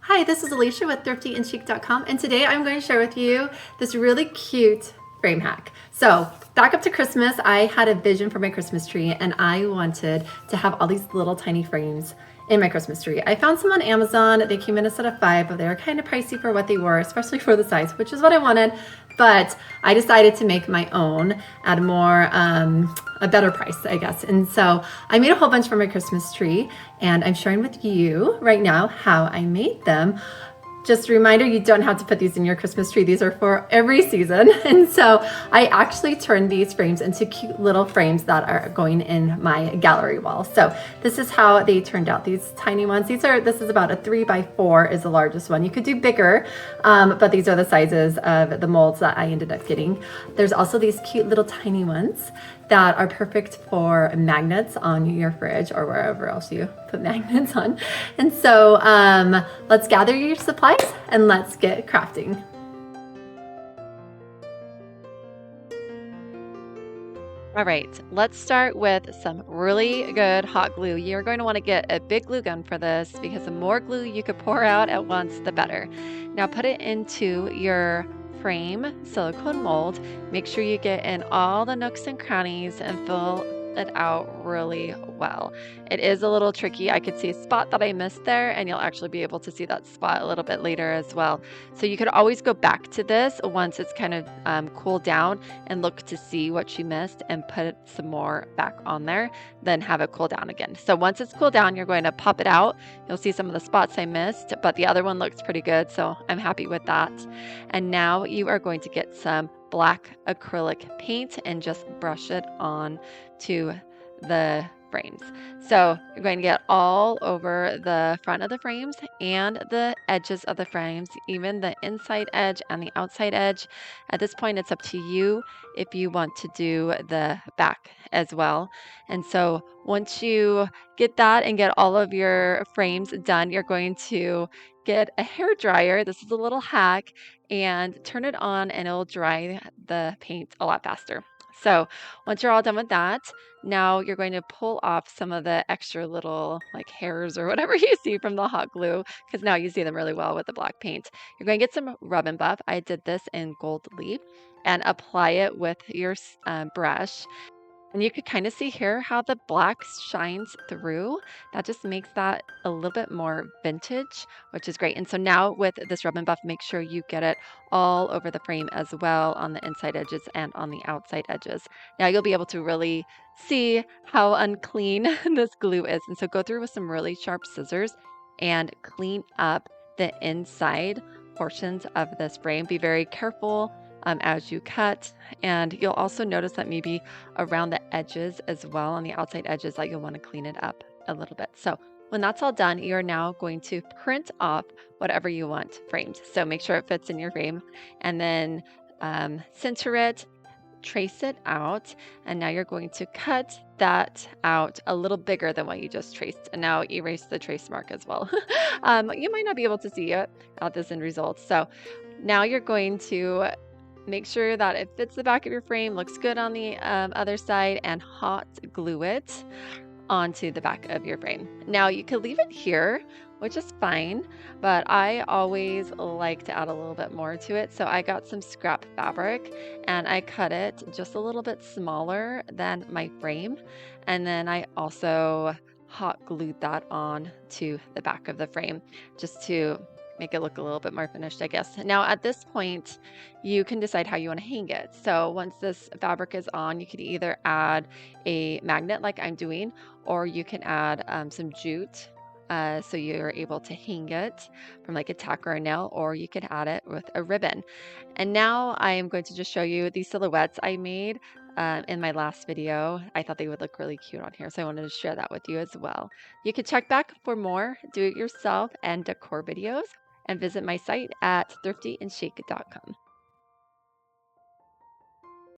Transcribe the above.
Hi, this is Alicia with thriftyandchic.com, and today I'm going to share with you this really cute frame hack. So back up to Christmas, I had a vision for my Christmas tree and I wanted to have all these little tiny frames in my Christmas tree. I found some on Amazon. They came in a set of 5, but they were kind of pricey for what they were, especially for the size, which is what I wanted. But I decided to make my own at a better price, I guess. And so I made a whole bunch for my Christmas tree, and I'm sharing with you right now how I made them. Just a reminder, you don't have to put these in your Christmas tree. These are for every season. And so I actually turned these frames into cute little frames that are going in my gallery wall. So this is how they turned out, these tiny ones. This is about a 3x4 is the largest one. You could do bigger, but these are the sizes of the molds that I ended up getting. There's also these cute little tiny ones that are perfect for magnets on your fridge or wherever else you put magnets on. And so let's gather your supplies and let's get crafting. All right, let's start with some really good hot glue. You're going to want to get a big glue gun for this because the more glue you could pour out at once, the better. Now put it into your frame silicone mold. Make sure you get in all the nooks and crannies and fill it out really well. It is a little tricky. I could see a spot that I missed there, and you'll actually be able to see that spot a little bit later as well. So you could always go back to this once it's kind of cooled down and look to see what you missed and put some more back on there, then have it cool down again. So once it's cooled down, you're going to pop it out. You'll see some of the spots I missed, but the other one looks pretty good, so I'm happy with that. And now you are going to get some black acrylic paint and just brush it on to the frames. So you're going to get all over the front of the frames and the edges of the frames, even the inside edge and the outside edge. At this point, it's up to you if you want to do the back as well. And so once you get that and get all of your frames done, you're going to get a hair dryer. This is a little hack, and turn it on and it'll dry the paint a lot faster. So once you're all done with that, now you're going to pull off some of the extra little like hairs or whatever you see from the hot glue, because now you see them really well with the black paint. You're going to get some rub and buff. I did this in gold leaf, and apply it with your brush. And you could kind of see here how the black shines through. That just makes that a little bit more vintage, which is great. And so now with this rub and buff, make sure you get it all over the frame as well on the inside edges and on the outside edges. Now you'll be able to really see how unclean this glue is. And so go through with some really sharp scissors and clean up the inside portions of this frame. Be very careful as you cut. And you'll also notice that maybe around the edges as well, on the outside edges, that you'll want to clean it up a little bit. So when that's all done, you're now going to print off whatever you want framed. So make sure it fits in your frame, and then center it, trace it out, and now you're going to cut that out a little bigger than what you just traced. And now erase the trace mark as well. You might not be able to see it out this end result. So now you're going to make sure that it fits the back of your frame, looks good on the other side, and hot glue it onto the back of your frame. Now you could leave it here, which is fine, but I always like to add a little bit more to it. So I got some scrap fabric and I cut it just a little bit smaller than my frame. And then I also hot glued that on to the back of the frame just to make it look a little bit more finished, I guess. Now at this point, you can decide how you want to hang it. So once this fabric is on, you could either add a magnet like I'm doing, or you can add some jute. So you're able to hang it from like a tack or a nail, or you could add it with a ribbon. And now I am going to just show you these silhouettes I made in my last video. I thought they would look really cute on here, so I wanted to share that with you as well. You can check back for more do-it-yourself and decor videos, and visit my site at thriftyandchic.com.